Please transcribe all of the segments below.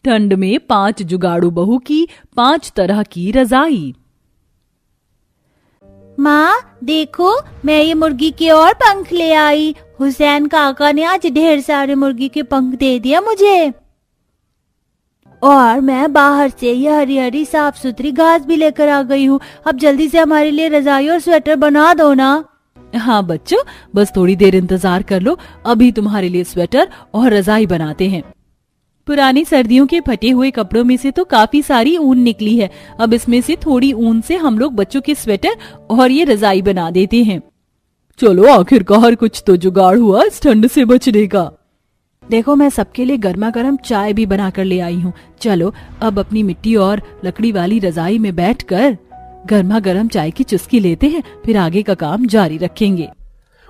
ठंड में 5 जुगाड़ू बहू की 5 तरह की रजाई। माँ देखो, मैं ये मुर्गी के और पंख ले आई। हुसैन काका ने आज ढेर सारे मुर्गी के पंख दे दिया मुझे। और मैं बाहर से ये हरी हरी साफ सुथरी घास भी लेकर आ गई हूँ। अब जल्दी से हमारे लिए रजाई और स्वेटर बना दो ना। हाँ बच्चों, बस थोड़ी देर इंतजार कर लो, अभी तुम्हारे लिए स्वेटर और रजाई बनाते हैं। पुरानी सर्दियों के फटे हुए कपड़ों में से तो काफी सारी ऊन निकली है। अब इसमें से थोड़ी ऊन से हम लोग बच्चों के स्वेटर और ये रजाई बना देते हैं। चलो आखिरकार कुछ तो जुगाड़ हुआ इस ठंड से बचने का। देखो, मैं सबके लिए गर्मा गर्म चाय भी बना कर ले आई हूँ। चलो अब अपनी मिट्टी और लकड़ी वाली रजाई में बैठकर गर्मा गर्म चाय की चुस्की लेते हैं, फिर आगे का काम जारी रखेंगे।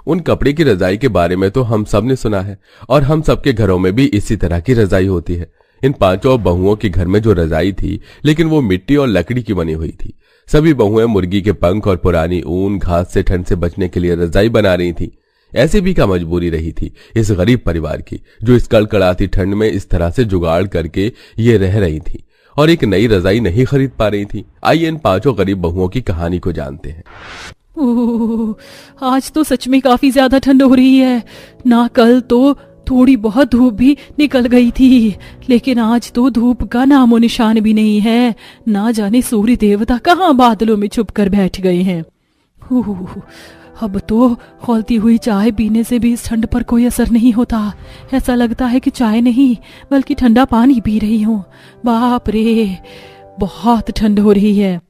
उन कपड़े की रजाई के बारे में तो हम सब ने सुना है और हम सबके घरों में भी इसी तरह की रजाई होती है। इन 5 बहुओं के घर में जो रजाई थी, लेकिन वो मिट्टी और लकड़ी की बनी हुई थी। सभी बहुएं मुर्गी के पंख और पुरानी ऊन घास से ठंड से बचने के लिए रजाई बना रही थी। ऐसे भी क्या मजबूरी रही थी इस गरीब परिवार की, जो इस कड़कड़ाती ठंड में इस तरह से जुगाड़ करके ये रह रही थी और एक नई रजाई नहीं खरीद पा रही थी। आइए इन 5 गरीब बहुओं की कहानी को जानते हैं। आज तो सच में काफी ज्यादा ठंड हो रही है ना। कल तो थोड़ी बहुत धूप भी निकल गई थी, लेकिन आज तो धूप का नामो निशान भी नहीं है। ना जाने सूर्य देवता कहाँ बादलों में छुप कर बैठ गए हैं। अब तो खौलती हुई चाय पीने से भी इस ठंड पर कोई असर नहीं होता। ऐसा लगता है कि चाय नहीं बल्कि ठंडा पानी पी रही हूँ। बाप रे, बहुत ठंड हो रही है।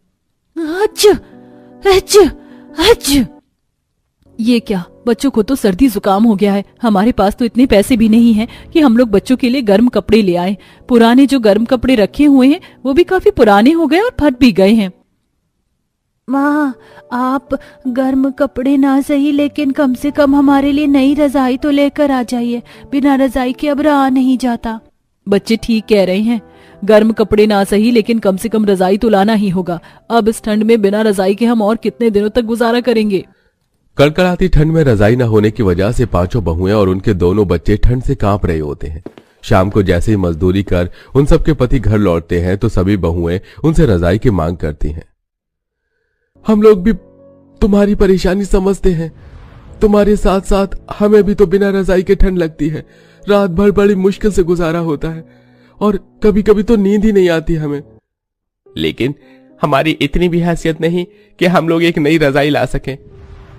ये क्या, बच्चों को तो सर्दी जुकाम हो गया है। हमारे पास तो इतने पैसे भी नहीं हैं कि हम लोग बच्चों के लिए गर्म कपड़े ले आए। पुराने जो गर्म कपड़े रखे हुए हैं वो भी काफी पुराने हो गए और फट भी गए हैं। माँ, आप गर्म कपड़े ना सही, लेकिन कम से कम हमारे लिए नई रजाई तो लेकर आ जाइए। बिना रजाई के अब रहा नहीं जाता। बच्चे ठीक कह रहे हैं, गर्म कपड़े ना सही लेकिन कम से कम रजाई तो लाना ही होगा। अब इस ठंड में बिना रजाई के हम और कितने दिनों तक गुजारा करेंगे। कड़कड़ाती ठंड में रजाई न होने की वजह से 5 बहुएं और उनके दोनों बच्चे ठंड से कांप रहे होते हैं। शाम को जैसे ही मजदूरी कर उन सबके पति घर लौटते हैं तो सभी बहुएं उनसे रजाई की मांग करती हैं। हम लोग भी तुम्हारी परेशानी समझते हैं, तुम्हारे साथ साथ हमें भी तो बिना रजाई के ठंड लगती है। रात भर बड़ी मुश्किल से गुजारा होता है और कभी कभी तो नींद ही नहीं आती हमें। लेकिन हमारी इतनी भी हैसियत नहीं कि हम लोग एक नई रजाई ला सकें।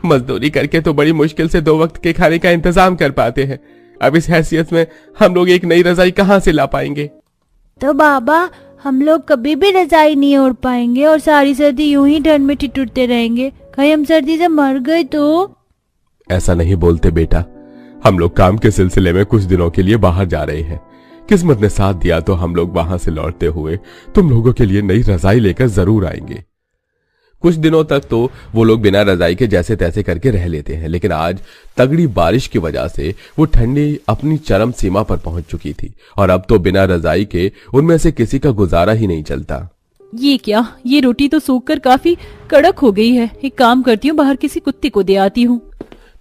मजदूरी करके तो बड़ी मुश्किल से 2 वक्त के खाने का इंतजाम कर पाते हैं। अब इस हैसियत में हम लोग एक नई रजाई कहाँ से ला पाएंगे? तो बाबा, हम लोग कभी भी रजाई नहीं ओढ़ पाएंगे और सारी सर्दी यूं ही ठंड में ठिठुरते रहेंगे। कहीं हम सर्दी से मर गए तो? ऐसा नहीं बोलते बेटा, हम लोग काम के सिलसिले में कुछ दिनों के लिए बाहर जा रहे हैं। किस्मत ने साथ दिया तो हम लोग वहां से लौटते हुए तुम लोगों के लिए नई रजाई लेकर जरूर आएंगे। कुछ दिनों तक तो वो लोग बिना रजाई के जैसे तैसे करके रह लेते हैं, लेकिन आज तगड़ी बारिश की वजह से वो ठंडी अपनी चरम सीमा पर पहुंच चुकी थी और अब तो बिना रजाई के उनमें से किसी का गुजारा ही नहीं चलता। ये क्या, ये रोटी तो सूख कर काफी कड़क हो गई है। एक काम करती हूँ, बाहर किसी कुत्ते को दे आती हूँ।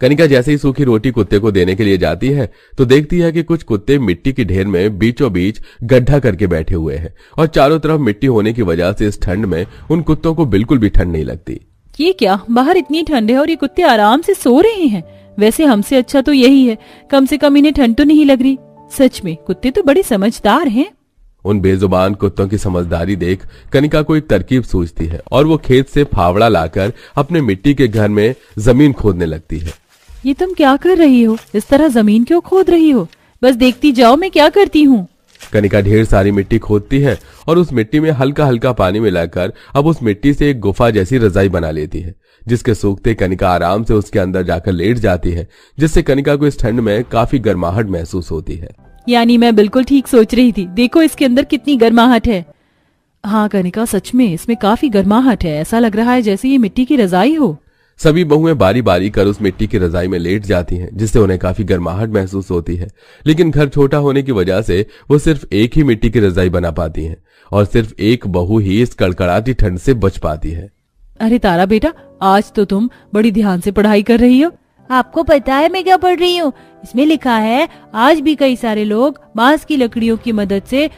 कनिका जैसे ही सूखी रोटी कुत्ते को देने के लिए जाती है तो देखती है कि कुछ कुत्ते मिट्टी की ढेर में बीचों बीच गड्ढा करके बैठे हुए हैं और चारों तरफ मिट्टी होने की वजह से इस ठंड में उन कुत्तों को बिल्कुल भी ठंड नहीं लगती। ये क्या, बाहर इतनी ठंड है और ये कुत्ते आराम से सो रहे हैं। वैसे हमसे अच्छा तो यही है, कम से कम इन्हें ठंड तो नहीं लग रही। सच में कुत्ते तो बड़े समझदार हैं। उन बेजुबान कुत्तों की समझदारी देख कनिका को एक तरकीब सूझती है और वो खेत से फावड़ा लाकर अपने मिट्टी के घर में जमीन खोदने लगती है। ये तुम क्या कर रही हो? इस तरह जमीन क्यों खोद रही हो? बस देखती जाओ मैं क्या करती हूँ। कनिका ढेर सारी मिट्टी खोदती है और उस मिट्टी में हल्का हल्का पानी मिलाकर अब उस मिट्टी से एक गुफा जैसी रजाई बना लेती है, जिसके सूखते कनिका आराम से उसके अंदर जाकर लेट जाती है, जिससे कनिका को इस ठंड में काफी गर्माहट महसूस होती है। यानी मैं बिल्कुल ठीक सोच रही थी। देखो इसके अंदर कितनी गर्माहट है। हाँ कनिका, सच में इसमें काफी गर्माहट है। ऐसा लग रहा है जैसे ये मिट्टी की रजाई हो। सभी बहुएं बारी बारी कर उस मिट्टी की रजाई में लेट जाती हैं, जिससे उन्हें काफी गर्माहट महसूस होती है। लेकिन घर छोटा होने की वजह से वो सिर्फ एक ही मिट्टी की रजाई बना पाती हैं और सिर्फ एक बहू ही इस कड़कड़ाती ठंड से बच पाती है। अरे तारा बेटा, आज तो तुम बड़ी ध्यान से पढ़ाई कर रही हो। आपको पता है मैं क्या पढ़ रही हूँ? इसमें लिखा है आज भी कई सारे लोग बांस की लकड़ियों की मदद से